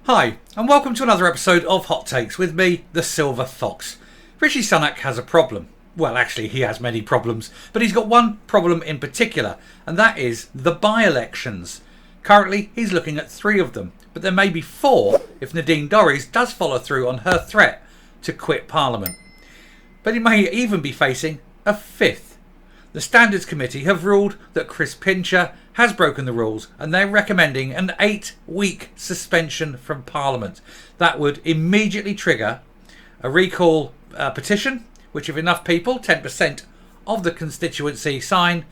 Hi, and welcome to another episode of Hot Takes with me, the Silver Fox. Rishi Sunak has a problem. Well, actually, he has many problems, but he's got one problem in particular, and that is the by-elections. Currently, he's looking at 3 of them, but there may be 4 if Nadine Dorries does follow through on her threat to quit Parliament. But he may even be facing a 5th. The Standards Committee have ruled that Chris Pincher has broken the rules, and they're recommending an 8-week suspension from Parliament. That would immediately trigger a recall petition, which if enough people, 10% of the constituency, sign,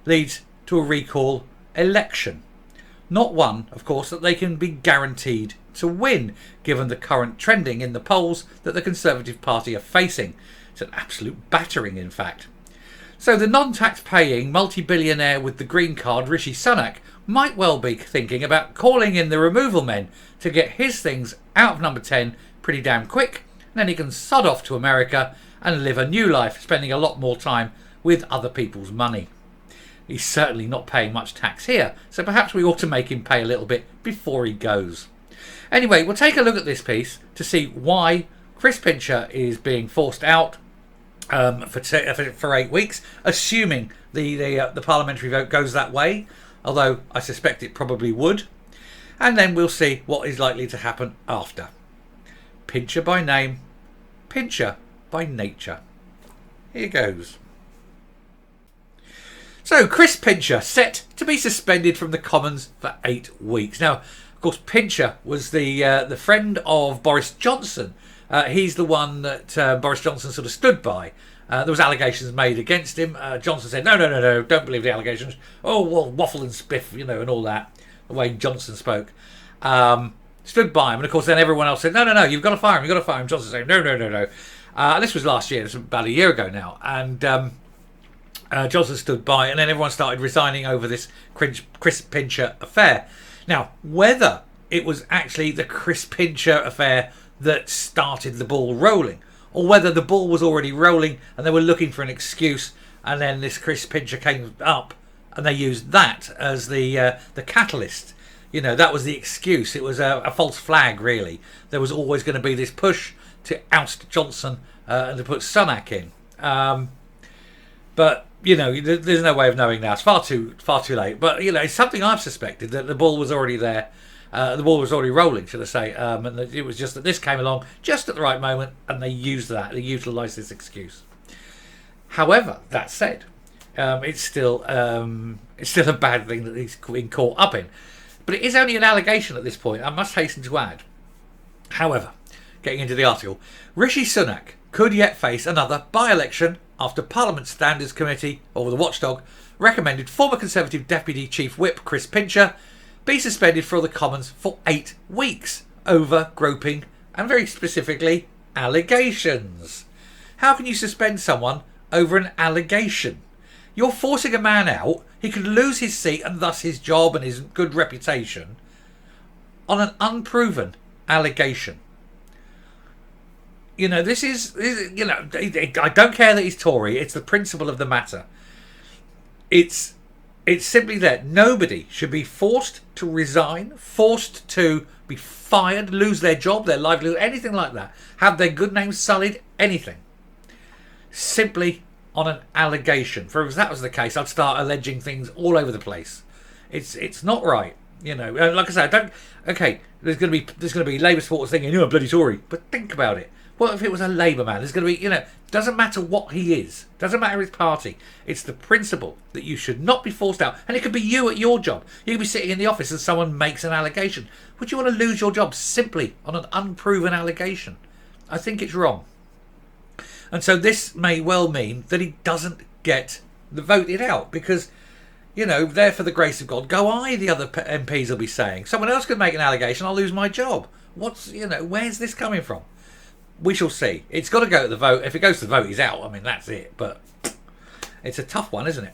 leads to a recall election. Not one, of course, that they can be guaranteed to win, given the current trending in the polls that the Conservative Party are facing. It's an absolute battering, in fact. So the non-tax-paying multi-billionaire with the green card, Rishi Sunak, might well be thinking about calling in the removal men to get his things out of number 10 pretty damn quick, and then he can sod off to America and live a new life, spending a lot more time with other people's money. He's certainly not paying much tax here, so perhaps we ought to make him pay a little bit before he goes. Anyway, we'll take a look at this piece to see why Chris Pincher is being forced out for 8 weeks, assuming the parliamentary vote goes that way, although I suspect it probably would. And then we'll see what is likely to happen after. Pincher by name, Pincher by nature. Here goes. So, Chris Pincher set to be suspended from the Commons for 8 weeks. Now, of course, Pincher was the friend of Boris Johnson. He's the one that Boris Johnson sort of stood by. There was allegations made against him. Johnson said, no, don't believe the allegations. Oh, well, waffle and spiff, and all that. The way Johnson spoke. Stood by him. And, of course, then everyone else said, no, you've got to fire him. Johnson said, no. This was last year. This was about a year ago now. And Johnson stood by, and then everyone started resigning over this Chris Pincher affair. Now, whether it was actually the Chris Pincher affair that started the ball rolling, or whether the ball was already rolling and they were looking for an excuse, and then this Chris Pincher came up and they used that as the catalyst. That was the excuse. It was a false flag, really. There was always going to be this push to oust Johnson and to put Sunak in. But there's no way of knowing now. It's far too late. But it's something I've suspected, that the ball was already there. The ball was already rolling, should I say, and it was just that this came along just at the right moment, and they used that. They utilised this excuse. However, that said, it's still a bad thing that he's been caught up in. But it is only an allegation at this point, I must hasten to add. However, getting into the article, Rishi Sunak could yet face another by-election after Parliament's Standards Committee, or the watchdog, recommended former Conservative Deputy Chief Whip Chris Pincher be suspended for the Commons for 8 weeks over groping and, very specifically, allegations. How can you suspend someone over an allegation? You're forcing a man out. He could lose his seat and thus his job and his good reputation on an unproven allegation. This is I don't care that he's Tory. It's the principle of the matter. It's simply that nobody should be forced to resign, forced to be fired, lose their job, their livelihood, anything like that. Have their good name sullied, anything. Simply on an allegation. For if that was the case, I'd start alleging things all over the place. It's not right. Like I said, there's going to be Labour supporters thinking, you're a bloody Tory. But think about it. What if it was a Labour man? There's going to be, doesn't matter what he is. Doesn't matter his party. It's the principle that you should not be forced out. And it could be you at your job. You could be sitting in the office and someone makes an allegation. Would you want to lose your job simply on an unproven allegation? I think it's wrong. And so this may well mean that he doesn't get the voted out because, there for the grace of God, go I, the other MPs will be saying. Someone else could make an allegation, I'll lose my job. Where's this coming from? We shall see. It's got to go to the vote. If it goes to the vote, he's out. I mean, that's it. But it's a tough one, isn't it?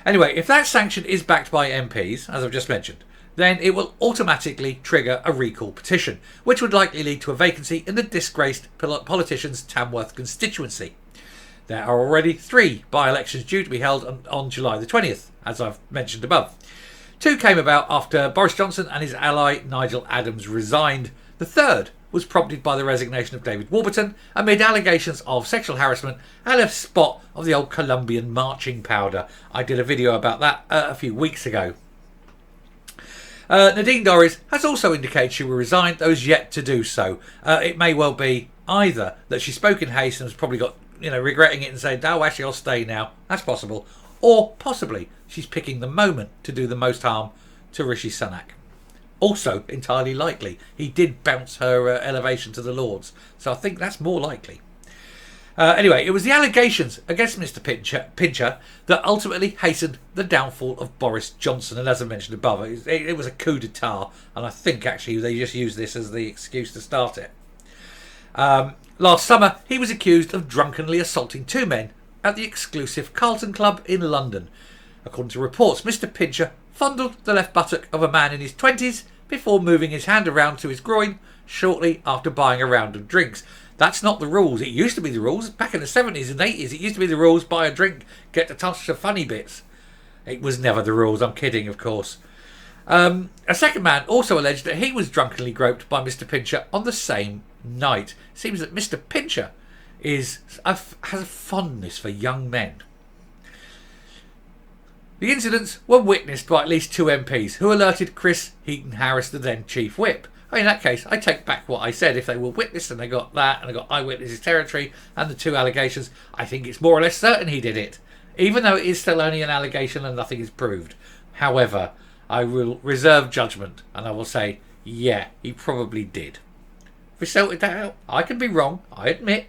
Anyway, if that sanction is backed by MPs, as I've just mentioned, then it will automatically trigger a recall petition, which would likely lead to a vacancy in the disgraced politician's Tamworth constituency. There are already 3 by-elections due to be held on July the 20th, as I've mentioned above. 2 came about after Boris Johnson and his ally Nigel Adams resigned The third was prompted by the resignation of David Warburton amid allegations of sexual harassment and a spot of the old Colombian marching powder. I did a video about that a few weeks ago. Nadine Dorries has also indicated she will resign, though is yet to do so. It may well be either that she spoke in haste and has probably got, regretting it and saying, oh, actually, I'll stay now. That's possible. Or possibly she's picking the moment to do the most harm to Rishi Sunak. Also entirely likely. He did bounce her elevation to the Lords, so I think that's more likely. Anyway, it was the allegations against Mr. Pincher that ultimately hastened the downfall of Boris Johnson. And as I mentioned above, it was a coup d'etat, and I think actually they just used this as the excuse to start it. Last summer, he was accused of drunkenly assaulting two men at the exclusive Carlton Club in London. According to reports, Mr. Pincher fondled the left buttock of a man in his 20s before moving his hand around to his groin shortly after buying a round of drinks. That's not the rules. It used to be the rules. Back in the 70s and 80s, it used to be the rules: buy a drink, get to touch the funny bits. It was never the rules. I'm kidding, of course. A second man also alleged that he was drunkenly groped by Mr. Pincher on the same night. Seems that Mr. Pincher has a fondness for young men. The incidents were witnessed by at least two MPs who alerted Chris Heaton-Harris, the then Chief Whip. In that case, I take back what I said. If they were witnessed and they got that, and they got eyewitnesses territory and the two allegations, I think it's more or less certain he did it, even though it is still only an allegation and nothing is proved. However, I will reserve judgment and I will say, yeah, he probably did. If we sorted that out, I can be wrong, I admit.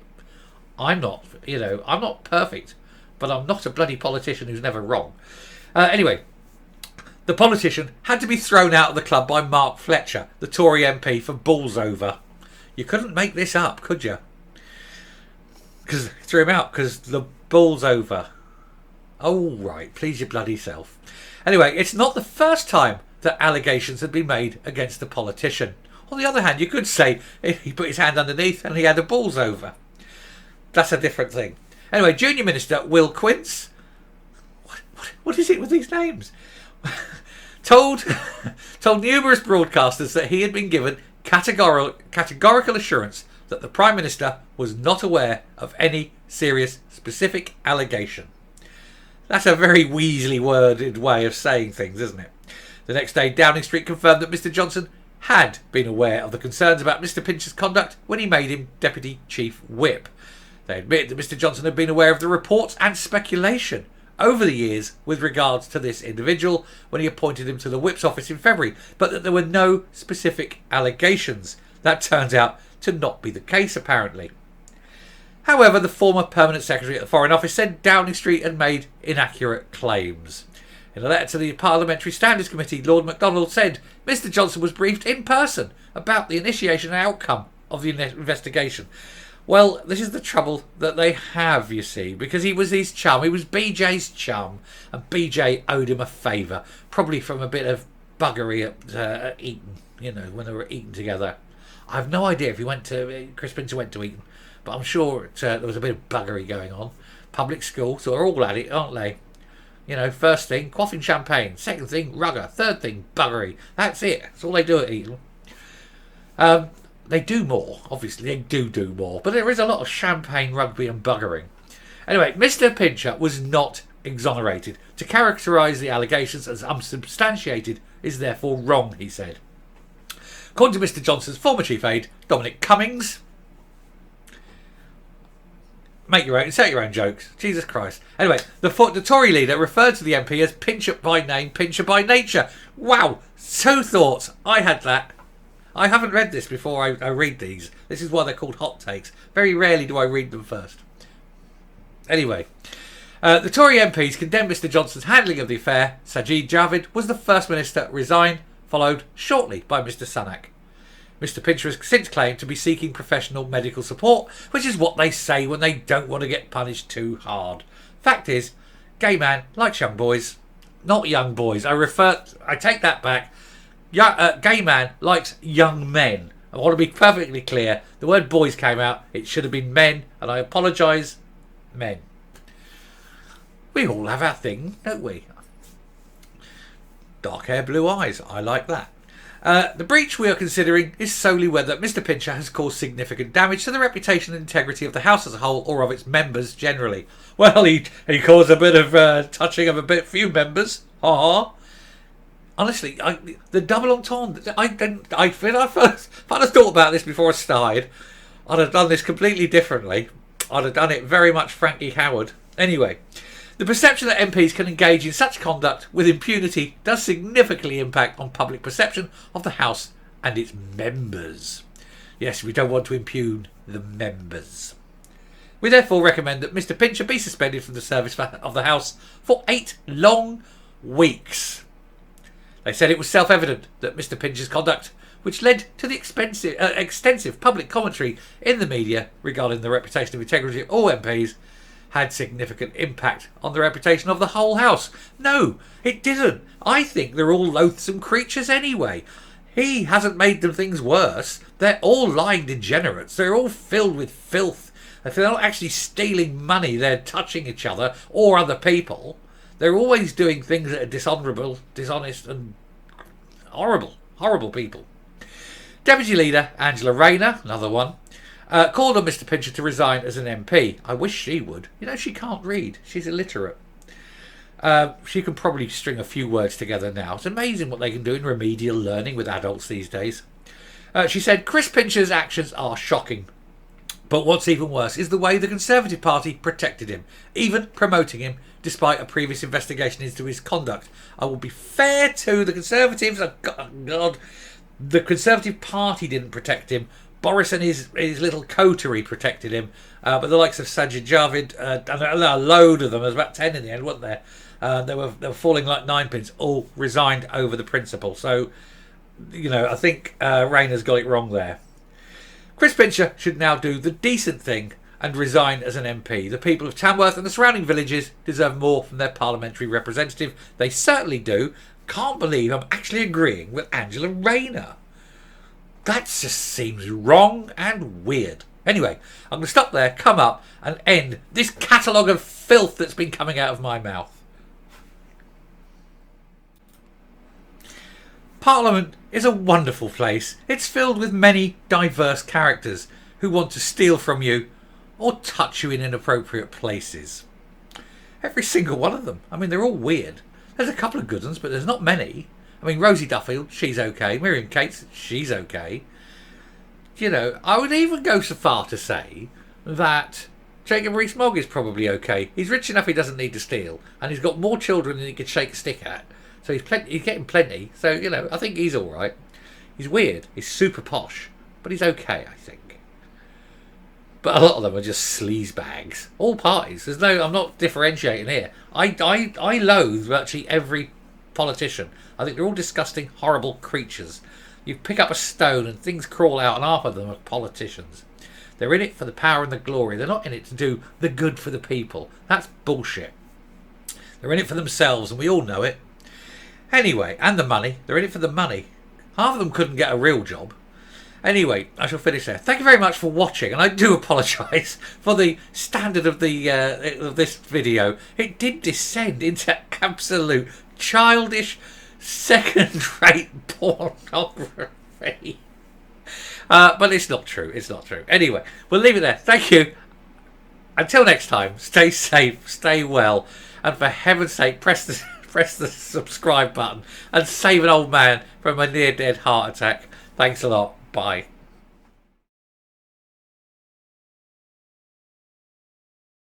I'm not perfect, but I'm not a bloody politician who's never wrong. Anyway, the politician had to be thrown out of the club by Mark Fletcher, the Tory MP, for balls over. You couldn't make this up, could you? Because threw him out because the balls over. Oh, right, please your bloody self. Anyway, it's not the first time that allegations had been made against a politician. On the other hand, you could say he put his hand underneath and he had the balls over. That's a different thing. Anyway, Junior Minister Will Quince. What is it with these names? told numerous broadcasters that he had been given categorical assurance that the Prime Minister was not aware of any serious specific allegation. That's a very weaselly worded way of saying things, isn't it? The next day, Downing Street confirmed that Mr. Johnson had been aware of the concerns about Mr. Pincher's conduct when he made him Deputy Chief Whip. They admitted that Mr. Johnson had been aware of the reports and speculation over the years with regards to this individual when he appointed him to the Whip's office in February, but that there were no specific allegations. That turns out to not be the case, apparently. However, the former permanent secretary at the Foreign Office said Downing Street had made inaccurate claims. In a letter to the Parliamentary Standards Committee, Lord MacDonald said Mr. Johnson was briefed in person about the initiation and outcome of the investigation. Well, this is the trouble that they have, you see, because he was his chum. He was BJ's chum, and BJ owed him a favour, probably from a bit of buggery at Eton, when they were at Eton together. I have no idea if Chris Pincher went to Eton, but I'm sure there was a bit of buggery going on. Public school, so they're all at it, aren't they? First thing, quaffing champagne. Second thing, rugger. Third thing, buggery. That's it. That's all they do at Eton. They do more, obviously, they do more, but there is a lot of champagne, rugby and buggering. Anyway, Mr. Pincher was not exonerated. To characterise the allegations as unsubstantiated is therefore wrong, he said. According to Mr. Johnson's former chief aide, Dominic Cummings, say your own jokes, Jesus Christ. Anyway, the Tory leader referred to the MP as Pincher by name, Pincher by nature. Wow, 2 thoughts, I had that. I haven't read this before I read these. This is why they're called hot takes. Very rarely do I read them first. Anyway, the Tory MPs condemned Mr. Johnson's handling of the affair. Sajid Javid was the first minister to resign, followed shortly by Mr. Sunak. Mr. Pincher has since claimed to be seeking professional medical support, which is what they say when they don't want to get punished too hard. Fact is, gay man likes young boys. Not young boys. I take that back. Gay man likes young men. I want to be perfectly clear. The word boys came out. It should have been men, and I apologise, men. We all have our thing, don't we? Dark hair, blue eyes. I like that. The breach we are considering is solely whether Mr Pincher has caused significant damage to the reputation and integrity of the House as a whole or of its members generally. Well, he caused a bit of touching of a few members. Ha. Honestly, the double entendre. I first thought about this before I started, I'd have done this completely differently. I'd have done it very much Frankie Howard. Anyway, the perception that MPs can engage in such conduct with impunity does significantly impact on public perception of the House and its members. Yes, we don't want to impugn the members. We therefore recommend that Mr Pincher be suspended from the service of the House for 8 long weeks. They said it was self-evident that Mr Pincher's conduct, which led to the extensive public commentary in the media regarding the reputation of integrity of all MPs, had significant impact on the reputation of the whole House. No, it didn't. I think they're all loathsome creatures anyway. He hasn't made them things worse. They're all lying degenerates. They're all filled with filth. If they're not actually stealing money, they're touching each other or other people. They're always doing things that are dishonourable, dishonest and horrible people. Deputy Leader Angela Rayner, another one, called on Mr Pincher to resign as an MP. I wish she would. You know, she can't read. She's illiterate. She can probably string a few words together now. It's amazing what they can do in remedial learning with adults these days. She said, Chris Pincher's actions are shocking. But what's even worse is the way the Conservative Party protected him, even promoting him despite a previous investigation into his conduct. I will be fair to the Conservatives. Oh God, the Conservative Party didn't protect him. Boris and his little coterie protected him. But the likes of Sajid Javid, and a load of them, there was about 10 in the end, weren't there? They were falling like ninepins, all resigned over the principle. So, you know, I think Rayner's got it wrong there. Chris Pincher should now do the decent thing and resign as an MP. The people of Tamworth and the surrounding villages deserve more from their parliamentary representative. They certainly do. Can't believe I'm actually agreeing with Angela Rayner. That just seems wrong and weird. Anyway, I'm going to stop there, come up and end this catalogue of filth that's been coming out of my mouth. Parliament is a wonderful place. It's filled with many diverse characters who want to steal from you or touch you in inappropriate places. Every single one of them. I mean, they're all weird. There's a couple of good ones, but there's not many. I mean, Rosie Duffield, she's okay. Miriam Cates, she's okay. You know, I would even go so far to say that Jacob Rees-Mogg is probably okay. He's rich enough he doesn't need to steal, and he's got more children than he could shake a stick at. So he's getting plenty. So, you know, I think he's all right. He's weird. He's super posh. But he's okay, I think. But a lot of them are just sleaze bags. All parties. I'm not differentiating here. I loathe virtually every politician. I think they're all disgusting, horrible creatures. You pick up a stone and things crawl out, and half of them are politicians. They're in it for the power and the glory. They're not in it to do the good for the people. That's bullshit. They're in it for themselves, and we all know it. Anyway, and the money. They're in it for the money. Half of them couldn't get a real job. Anyway, I shall finish there. Thank you very much for watching, and I do apologise for the standard of this video. It did descend into absolute childish, second-rate pornography. But it's not true. It's not true. Anyway, we'll leave it there. Thank you. Until next time, stay safe, stay well, and for heaven's sake, press the subscribe button and save an old man from a near-dead heart attack. Thanks a lot. Bye.